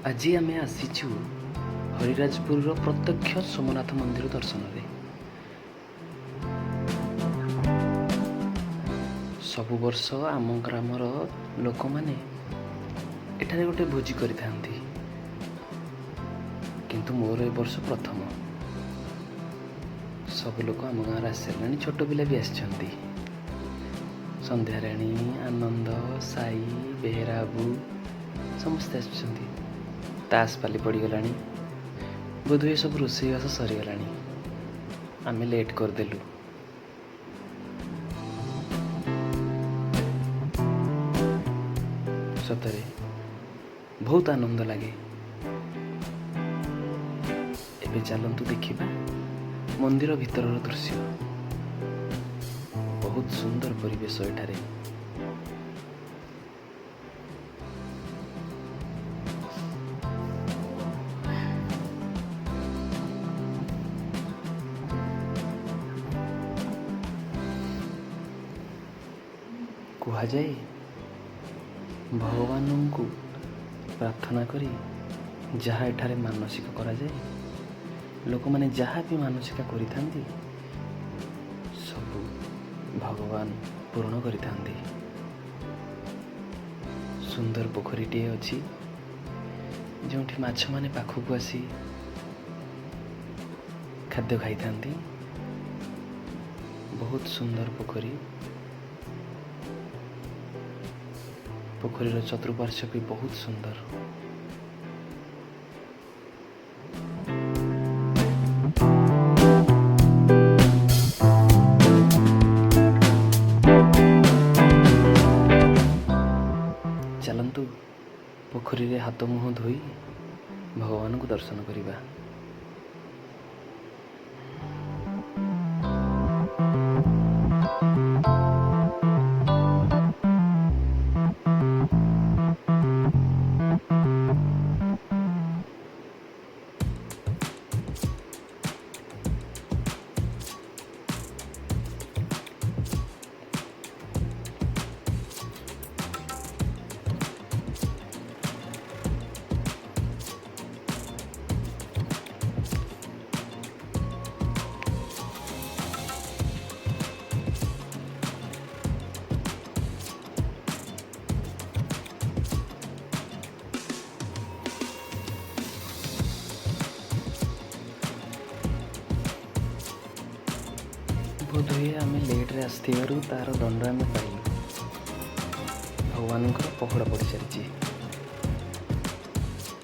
ଆଜି ଆମେ ଆସିଛୁ ହରିରାଜପୁରର ପ୍ରତ୍ୟକ୍ଷ ସୋମନାଥ ମନ୍ଦିର ଦର୍ଶନରେ। ସବୁ ବର୍ଷ ଆମ ଗ୍ରାମର ଲୋକମାନେ ଏଠାରେ ଗୋଟେ ଭୋଜି କରିଥାନ୍ତି, କିନ୍ତୁ ମୋର ଏ ବର୍ଷ ପ୍ରଥମ। ସବୁ ଲୋକ ଆମ ଗାଁରେ ଆସିସାରିଲେଣି, ଛୋଟ ପିଲା ବି ଆସିଛନ୍ତି। ସନ୍ଧ୍ୟାରାଣୀ, ଆନନ୍ଦ, ସାଇ, ବେହେରା ବାବୁ ସମସ୍ତେ ଆସିଛନ୍ତି। ତାସ୍ ପାଲି ପଡ଼ିଗଲାଣି, ବୋଧହୁଏ ସବୁ ରୋଷେଇବାସ ସରିଗଲାଣି। ଆମେ ଲେଟ୍ କରିଦେଲୁ। ସତରେ ବହୁତ ଆନନ୍ଦ ଲାଗେ। ଏବେ ଚାଲନ୍ତୁ ଦେଖିବା ମନ୍ଦିର ଭିତରର ଦୃଶ୍ୟ। ବହୁତ ସୁନ୍ଦର ପରିବେଶ ଏଠାରେ। କୁହାଯାଏ ଭଗବାନଙ୍କୁ ପ୍ରାର୍ଥନା କରି ଯାହା ଏଠାରେ ମାନସିକ କରାଯାଏ, ଲୋକମାନେ ଯାହା ବି ମାନସିକ କରିଥାନ୍ତି ସବୁ ଭଗବାନ ପୂରଣ କରିଥାନ୍ତି। ସୁନ୍ଦର ପୋଖରୀଟିଏ ଅଛି, ଯେଉଁଠି ମାଛମାନେ ପାଖକୁ ଆସି ଖାଦ୍ୟ ଖାଇଥାନ୍ତି। ବହୁତ ସୁନ୍ଦର ପୋଖରୀ। ପୋଖରୀର ଚତୁଃପାର୍ଶ୍ୱ ବି ବହୁତ ସୁନ୍ଦର। ଚାଲନ୍ତୁ ପୋଖରୀରେ ହାତ ମୁହଁ ଧୋଇ ଭଗବାନଙ୍କୁ ଦର୍ଶନ କରିବା। ବୋଧହୁଏ ଆମେ ଲେଟ୍ରେ ଆସିଥିବାରୁ ତା'ର ଦଣ୍ଡ ଆମେ ପାଇଲୁ। ଭଗବାନଙ୍କର ପହଡ଼ ପଡ଼ିସାରିଛି।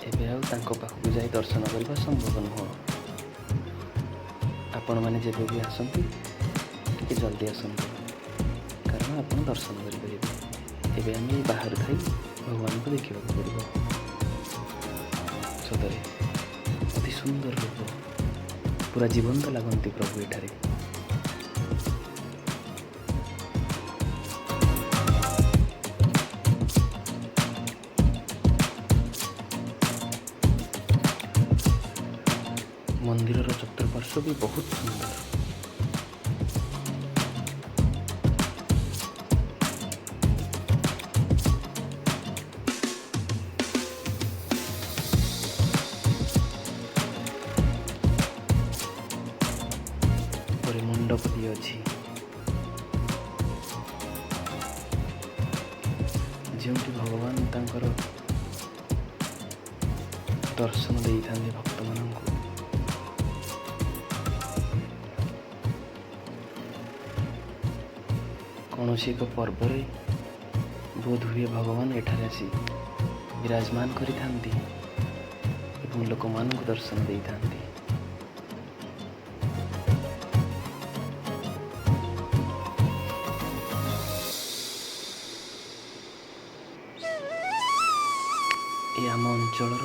ଏବେ ଆଉ ତାଙ୍କ ପାଖକୁ ଯାଇ ଦର୍ଶନ କରିବା ସମ୍ଭବ ନୁହଁ। ଆପଣମାନେ ଯେବେ ବି ଆସନ୍ତି ଟିକେ ଜଲ୍ଦି ଆସନ୍ତୁ, କାରଣ ଆପଣ ଦର୍ଶନ କରିପାରିବେ। ଏବେ ଆମେ ବାହାରୁ ଥାଇ ଭଗବାନଙ୍କୁ ଦେଖିବାକୁ ପଡ଼ିବ। ସତରେ ଅତି ସୁନ୍ଦର ରୂପ, ପୁରା ଜୀବନ୍ତ ଲାଗନ୍ତି ପ୍ରଭୁ ଏଠାରେ। ମନ୍ଦିରର ଚତୁଃପାର୍ଶ୍ୱ ବି ବହୁତ ସୁନ୍ଦର। ଉପରେ ମଣ୍ଡପଟିଏ ଅଛି, ଯେଉଁଠି ଭଗବାନ ତାଙ୍କର ଦର୍ଶନ ଦେଇଥାନ୍ତି ଭକ୍ତମାନଙ୍କୁ। କୌଣସି ଏକ ପର୍ବରେ ବୋଧହୁଏ ଭଗବାନ ଏଠାରେ ଆସି ବିରାଜମାନ କରିଥାନ୍ତି ଏବଂ ଲୋକମାନଙ୍କୁ ଦର୍ଶନ ଦେଇଥାନ୍ତି। ଏ ଆମ ଅଞ୍ଚଳର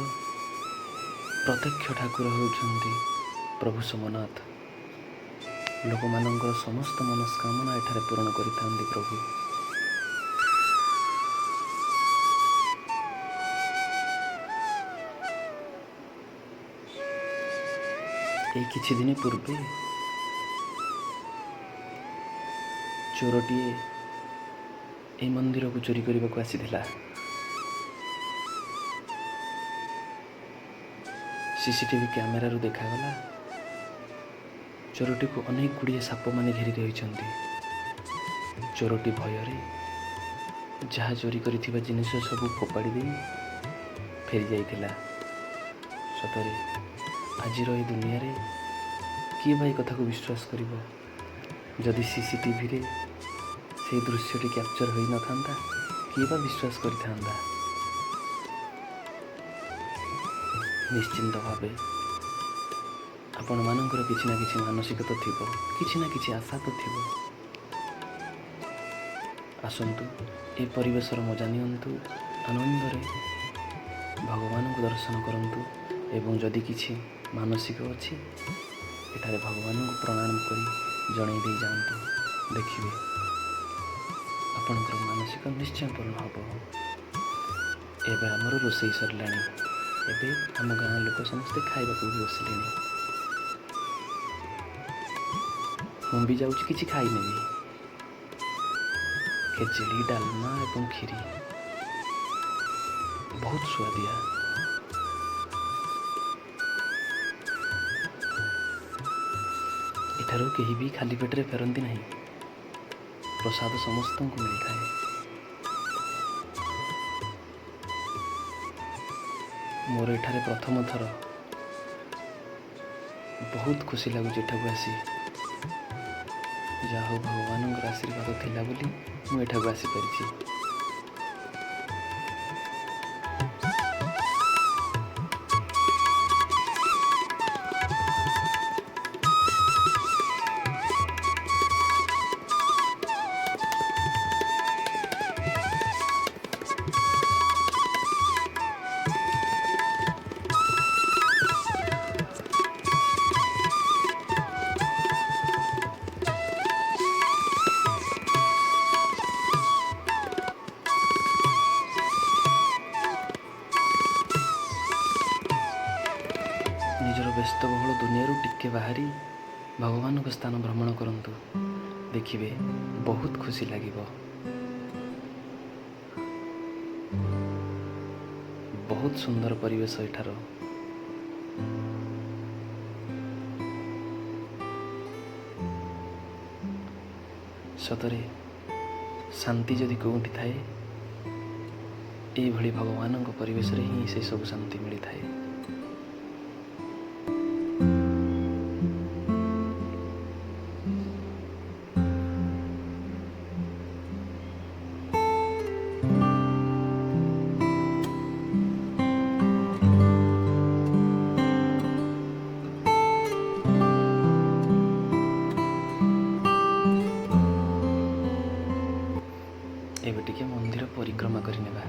ପ୍ରତ୍ୟକ୍ଷ ଠାକୁର ହେଉଛନ୍ତି ପ୍ରଭୁ ସୋମନାଥ। ଲୋକମାନଙ୍କର ସମସ୍ତ ମନସ୍କାମନା ଏଠାରେ ପୂରଣ କରିଥାନ୍ତି ପ୍ରଭୁ। ଏଇ କିଛି ଦିନ ପୂର୍ବେ ଚୋରଟିଏ ଏହି ମନ୍ଦିରକୁ ଚୋରି କରିବାକୁ ଆସିଥିଲା। सीसीटीवी कैमेरारू देखागला चोरटी को अनेक गुड़िए साप मैंने घेरी रही। चोरटी भयर जहाँ चोरी कर जिनिस सब फोपाड़ी दे फेरी जाइथिला। सतरे आज दुनिया रे किए भाई कथा को विश्वास करिवो? जदि सीसीटीवी रे से दृश्यटी कैप्चर हो न था किए बा विश्वास करिथांदा? निश्चिंत भावे आपण मानकर किछि ना किछि मानसिकता थिबो, किछि ना किछि आशा तो थिबो। आसंतु ए परिवेशर मजा नियंतु, आनंदरे भगवान को दर्शन करंतु एवं जदि किछि मानसिक अछि एठारे भगवान को प्रणाम करी जणै दे जांतु। देखिए आपणकर मानसिक निश्चय पूर्ण हब। एबे हमर रोषेई सरलाणी। एबे आम गाँ लोक समस्ते खाइबा को भी बसले। मुझे भी जाऊँ किसी खाई नेबी। खेचेड़ी डालमा एवं खीरी बहुत स्वादिया। एठारो केही भी खाली पेटरे फेरंती नहीं। प्रसाद समस्त को मिल थाए। मोर एठारे प्रथम थर बहुत खुशी लगुच एठाକୁ आसी। जा हो भगवान आशीर्वाद थिला बोली मु एठाକୁ आसी परिछि। निजर व्यस्तबहुल दुनिया टिके बाहरी भगवान को स्थान भ्रमण करंतु। देखिए बहुत खुशी लगिब। बहुत सुंदर परिवेश एठार। सतरे शांति जदि कौटी थाए ये भगवान परिवेश रे ही से सब शांति मिली थाए। एबे टिके मंदिर परिक्रमा करि नेबा।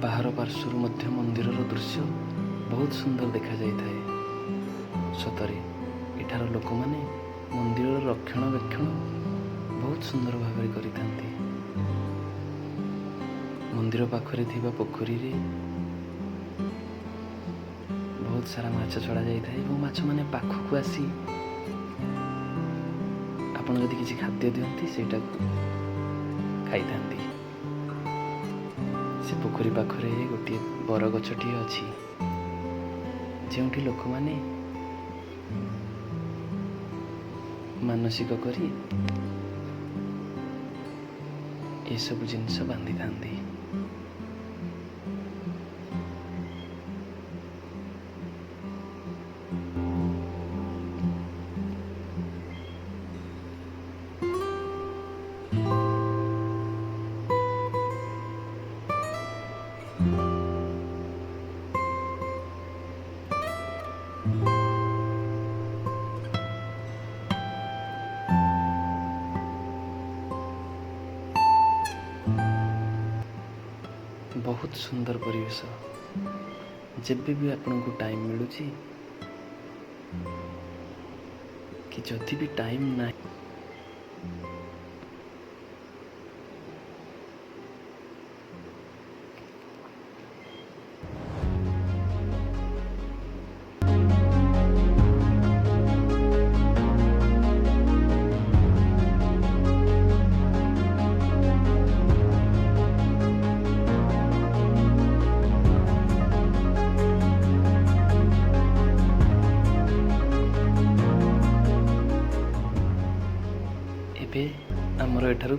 बाहर पार्श्वर मध्य मंदिर दृश्य बहुत सुंदर देखा जाय थाए। सतरे एठार लोक माने मंदिर रक्षणाबेक्षण बहुत सुंदर भाव करिथांती। मंदिर पाखरे थिबा पोखरी रे बहुत सारा माछ छड़ा जाय थाए और माछ माने पाखकु आसी आपण जदि किछि खाद्य दियंती सेटा खाई थांती। से पोखरी पाखरे गोटे बर गछटी अछि जेउठी लोक माने मानसिक करी ये सब जिनस बांधि थांती। बहुत सुंदर परिवेश। जेबे भी आपन को टाइम मिलू कि जदि भी टाइम ना ଆମର ଏଠାରୁ